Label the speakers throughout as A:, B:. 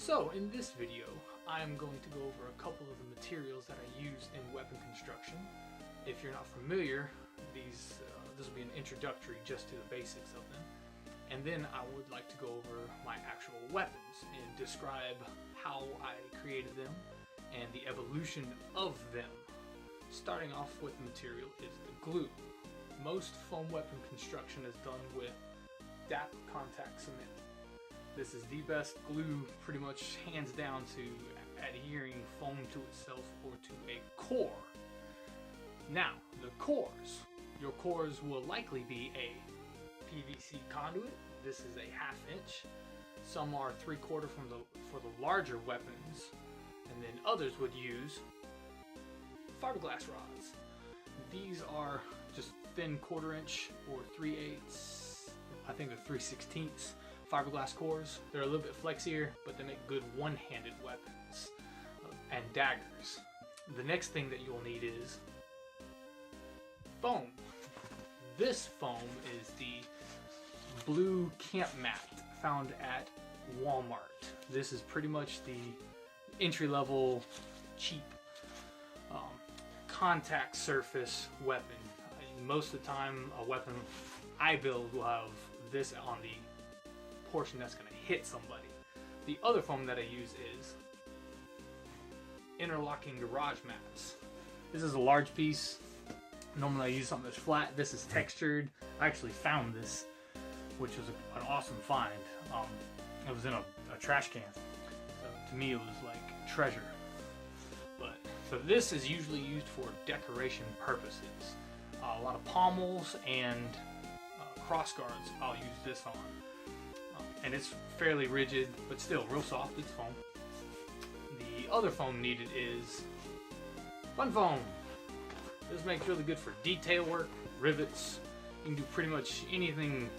A: So in this video, I'm going to go over a couple of the materials that I use in weapon construction. If you're not familiar, this will be an introductory just to the basics of them. And then I would like to go over my actual weapons and describe how I created them and the evolution of them. Starting off with the material is the glue. Most foam weapon construction is done with DAP contact cement. This is the best glue, pretty much hands down, to adhering foam to itself or to a core. Now, the cores. Your cores will likely be a PVC conduit. This is a 1/2 inch. Some are 3/4 for the larger weapons, and then others would use fiberglass rods. These are just thin 1/4 inch or 3/8, I think they're 3/16 fiberglass cores. They're a little bit flexier, but they make good one-handed weapons and daggers. The next thing that you'll need is foam. This foam is the blue camp mat found at Wal-mart. This is pretty much the entry-level, cheap contact surface weapon. Most of the time, a weapon I build will have this on the portion that's going to hit somebody. The other foam that I use is interlocking garage mats. This is a large piece. Normally I use something that's flat. This is textured. I actually found this, which was an awesome find. It was in a trash can. So to me it was like treasure. So this is usually used for decoration purposes. A lot of pommels and cross guards I'll use this on. And it's fairly rigid, but still real soft. It's foam. The other foam needed is fun foam. This makes really good for detail work, rivets. You can do pretty much anything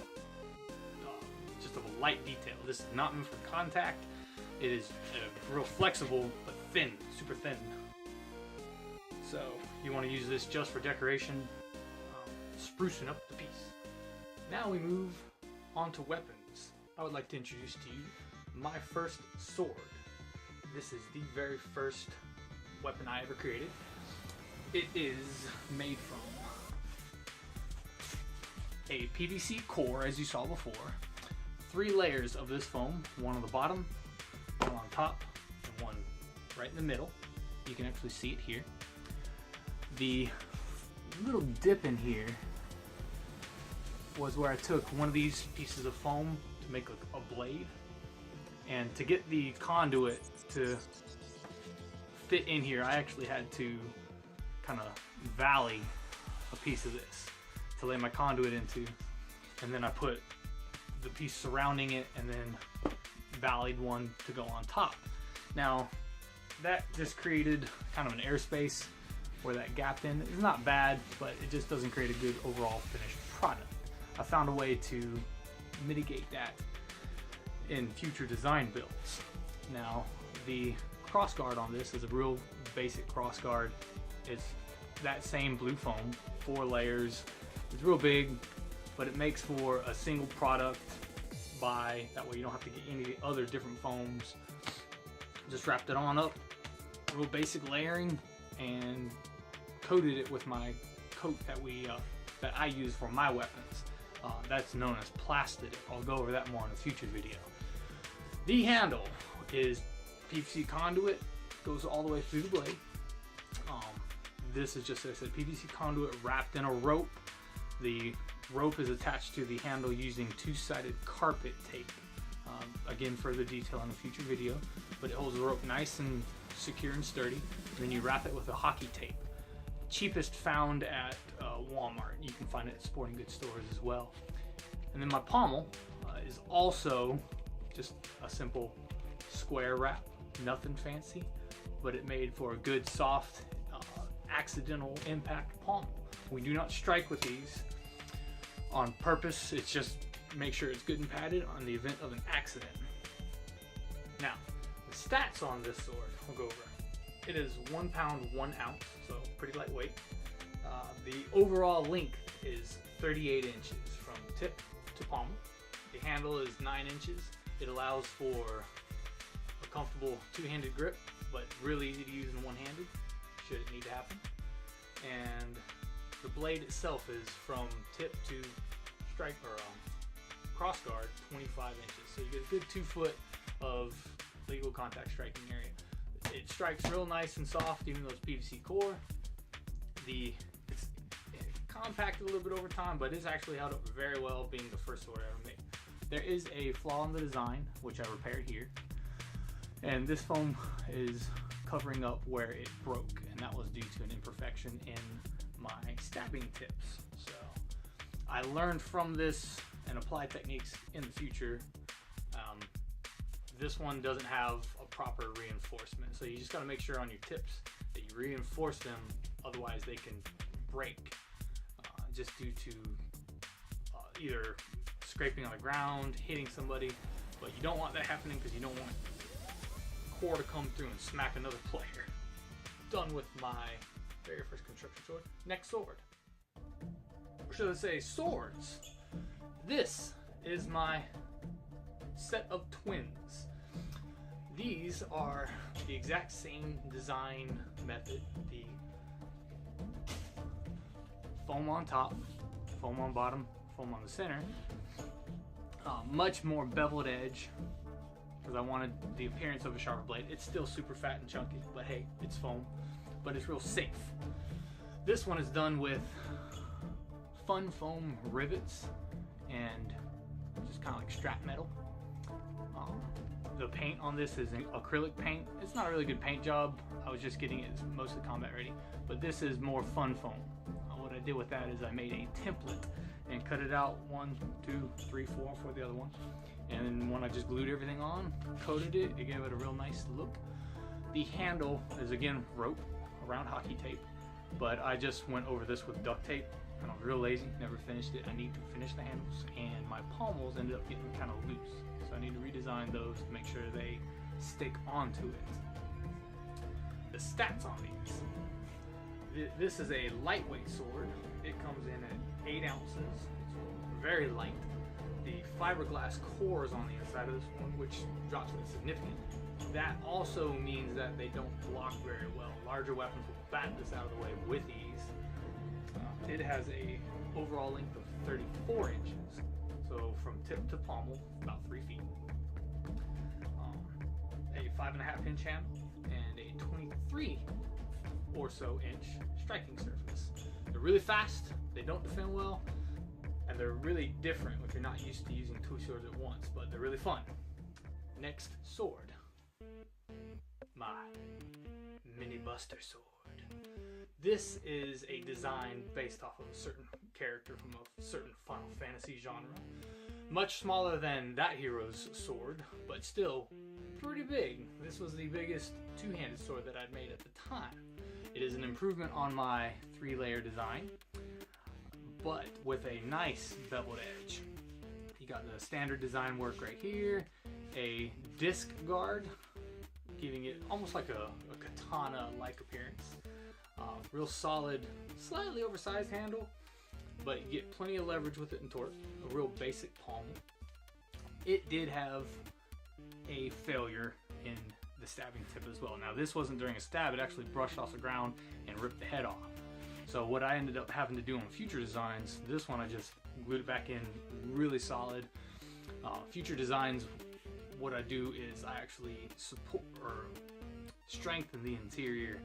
A: just of a light detail. This is not meant for contact. It is real flexible, but thin, super thin. So you want to use this just for decoration, sprucing up the piece. Now we move on to weapons. I would like to introduce to you my first sword. This is the very first weapon I ever created. It is made from a PVC core, as you saw before. 3 layers of this foam, one on the bottom, one on top, and one right in the middle. You can actually see it here. The little dip in here was where I took one of these pieces of foam to make a blade, and to get the conduit to fit in here I actually had to kind of valley a piece of this to lay my conduit into, and then I put the piece surrounding it and then valleyed one to go on top. Now that just created kind of an airspace where that gap in is not bad, but it just doesn't create a good overall finished product. I found a way to mitigate that in future design builds. Now the crossguard on this is a real basic crossguard. It's that same blue foam, 4 layers. It's real big, but it makes for a single product buy. That way you don't have to get any other different foams. Just wrapped it on up, real basic layering, and coated it with my coat that I use for my weapons. That's known as plastic. I'll go over that more in a future video. The handle is PVC conduit, goes all the way through the blade. This is just, as I said, PVC conduit wrapped in a rope. The rope is attached to the handle using 2-sided carpet tape. Again, further detail in a future video, but it holds the rope nice and secure and sturdy. And then you wrap it with a hockey tape. Cheapest found at Walmart. You can find it at sporting goods stores as well. And then my pommel is also just a simple square wrap, nothing fancy, but it made for a good soft accidental impact pommel. We do not strike with these on purpose. It's just make sure it's good and padded on the event of an accident. Now the stats on this sword we'll go over. It is 1 pound 1 ounce, so pretty lightweight. The overall length is 38 inches from tip to pommel. The handle is 9 inches. It allows for a comfortable two-handed grip, but really easy to use in one-handed should it need to happen. And the blade itself is from tip to strike or cross guard 25 inches, so you get a good 2 foot of legal contact striking area. It strikes real nice and soft, even though it's PVC core. It's compacted a little bit over time, but it's actually held up very well, being the first sword I ever made. There is a flaw in the design, which I repaired here, and this foam is covering up where it broke, and that was due to an imperfection in my stabbing tips. So I learned from this and apply techniques in the future. This one doesn't have a proper reinforcement, so you just got to make sure on your tips that you reinforce them, otherwise they can break just due to either scraping on the ground, hitting somebody. But you don't want that happening, because you don't want core to come through and smack another player. Done with my very first construction sword. Next sword, or should I say swords. This is my set of twins. These are the exact same design method. The foam on top, foam on bottom, foam on the center. Much more beveled edge, because I wanted the appearance of a sharper blade. It's still super fat and chunky, but hey, it's foam, but it's real safe. This one is done with fun foam rivets and just kind of like strap metal. The paint on this is an acrylic paint. It's not a really good paint job. I was just getting it mostly combat ready, but this is more fun foam. What I did with that is I made a template and cut it out 1, 2, 3, 4 for the other one. And then when I just glued everything on, coated it, it gave it a real nice look. The handle is again rope around hockey tape, but I just went over this with duct tape, and I was real lazy, never finished it. I need to finish the handles, and my pommels ended up getting kind of loose, so I need to redesign those to make sure they stick onto it. The stats on these. This is a lightweight sword. It comes in at 8 ounces. It's very light. The fiberglass core is on the inside of this one, which drops it significantly. That also means that they don't block very well. Larger weapons will bat this out of the way with ease. It has a overall length of 34 inches, so from tip to pommel, about 3 feet. A 5.5 inch handle and a 23 or so inch striking surface. They're really fast, they don't defend well, and they're really different if you're not used to using 2 swords at once, but they're really fun. Next sword, my mini buster sword. This is a design based off of a certain character from a certain Final Fantasy genre. Much smaller than that hero's sword, but still pretty big. This was the biggest two-handed sword that I'd made at the time. It is an improvement on my 3-layer design, but with a nice beveled edge. You got the standard design work right here, a disc guard, giving it almost like a katana-like appearance. Real solid, slightly oversized handle, but you get plenty of leverage with it and torque. A real basic pommel. It did have a failure in the stabbing tip as well. Now this wasn't during a stab, it actually brushed off the ground and ripped the head off. So what I ended up having to do on future designs, this one I just glued it back in really solid. Future designs, what I do is I actually support or strengthen the interior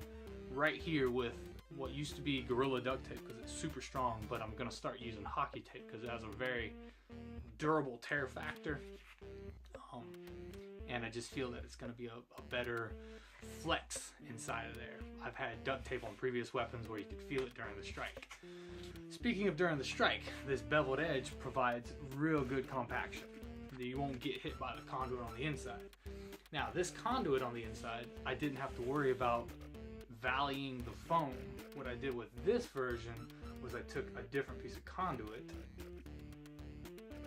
A: right here with what used to be Gorilla duct tape because it's super strong, but I'm going to start using hockey tape because it has a very durable tear factor. And I just feel that it's going to be a better flex inside of there. I've had duct tape on previous weapons where you could feel it during the strike. Speaking of during the strike, this beveled edge provides real good compaction. You won't get hit by the conduit on the inside. Now this conduit on the inside, I didn't have to worry about valleying the foam. What I did with this version was I took a different piece of conduit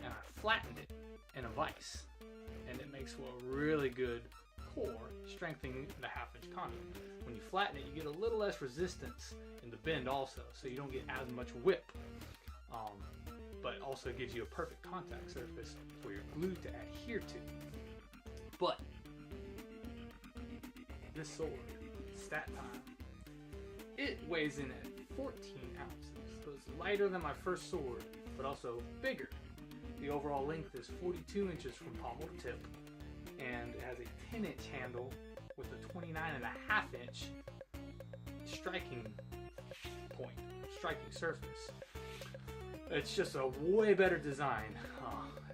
A: and I flattened it in a vise, and it makes for a really good core, strengthening the 1/2 inch conduit. When you flatten it, you get a little less resistance in the bend also, so you don't get as much whip, but also gives you a perfect contact surface for your glue to adhere to. But this sword, stat time, it weighs in at 14 ounces. So it's lighter than my first sword, but also bigger. The overall length is 42 inches from pommel to tip, and it has a 10-inch handle with a 29.5-inch striking point, striking surface. It's just a way better design.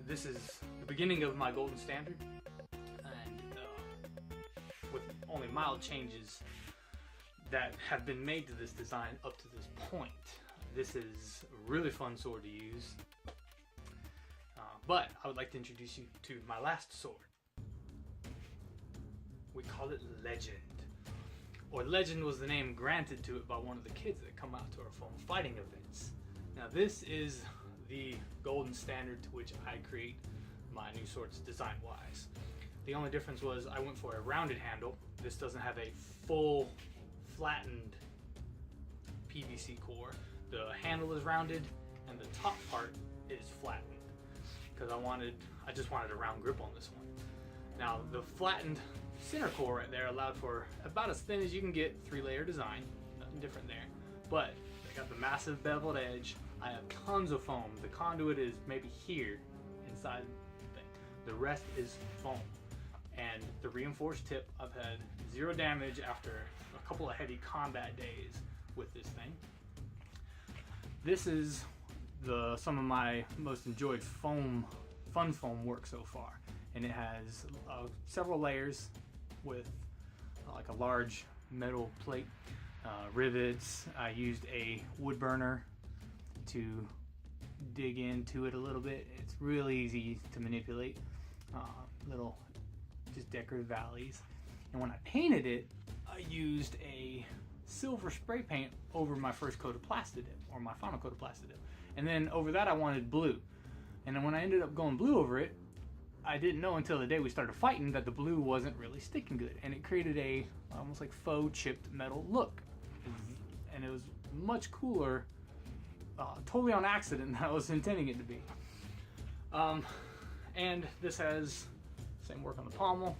A: This is the beginning of my golden standard, and with only mild changes that have been made to this design up to this point. This is a really fun sword to use. But I would like to introduce you to my last sword. We call it Legend. Or Legend was the name granted to it by one of the kids that come out to our foam fighting events. Now this is the golden standard to which I create my new swords design-wise. The only difference was I went for a rounded handle. This doesn't have a full flattened PVC core. The handle is rounded and the top part is flattened because I just wanted a round grip on this one. Now the flattened center core right there allowed for about as thin as you can get, 3-layer design, nothing different there. But I got the massive beveled edge. I have tons of foam. The conduit is maybe here inside the thing. The rest is foam. And the reinforced tip, I've had 0 damage after a couple of heavy combat days with this thing. This is some of my most enjoyed fun foam work so far, and it has several layers with like a large metal plate, rivets. I used a wood burner to dig into it a little bit. It's really easy to manipulate, little just decorative valleys. And when I painted it, I used a silver spray paint over my first coat of Plastidip, or my final coat of Plastidip. And then over that I wanted blue. And then when I ended up going blue over it, I didn't know until the day we started fighting that the blue wasn't really sticking good. And it created a almost like faux chipped metal look. And it was much cooler, totally on accident than I was intending it to be. And this has same work on the pommel,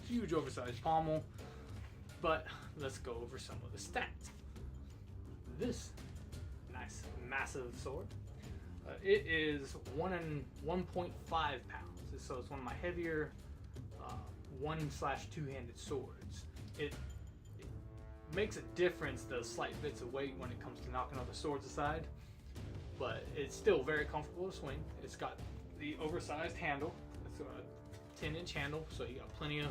A: huge oversized pommel. But let's go over some of the stats. This nice massive sword, it is 1.5 pounds, so it's one of my heavier 1/2-handed swords. It makes a difference, the slight bits of weight, when it comes to knocking other swords aside, but it's still very comfortable to swing. It's got the oversized handle. It's a 10-inch handle, so you got plenty of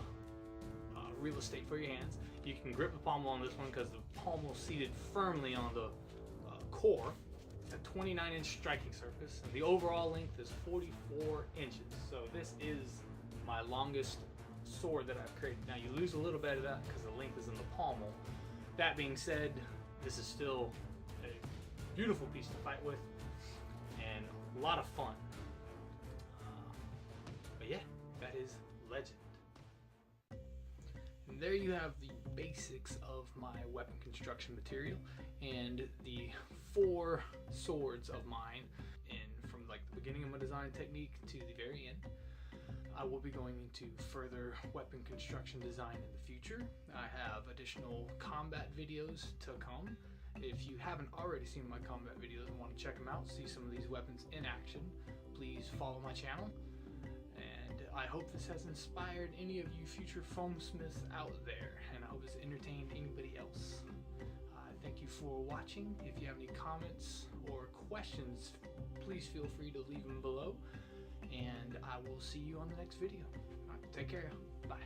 A: real estate for your hands. You can grip the pommel on this one because the pommel is seated firmly on the core. It's a 29-inch striking surface, and the overall length is 44 inches. So this is my longest sword that I've created. Now you lose a little bit of that because the length is in the pommel. That being said, this is still a beautiful piece to fight with and a lot of fun. But yeah, that is Legend. And there you have the basics of my weapon construction material and the 4 swords of mine, and from like the beginning of my design technique to the very end. I will be going into further weapon construction design in the future. I have additional combat videos to come. If you haven't already seen my combat videos and want to check them out, see some of these weapons in action, please follow my channel. And I hope this has inspired any of you future foamsmiths out there, and I hope it's entertained anybody else. Thank you for watching. If you have any comments or questions, please feel free to leave them below, and I will see you on the next video. Take care. Bye.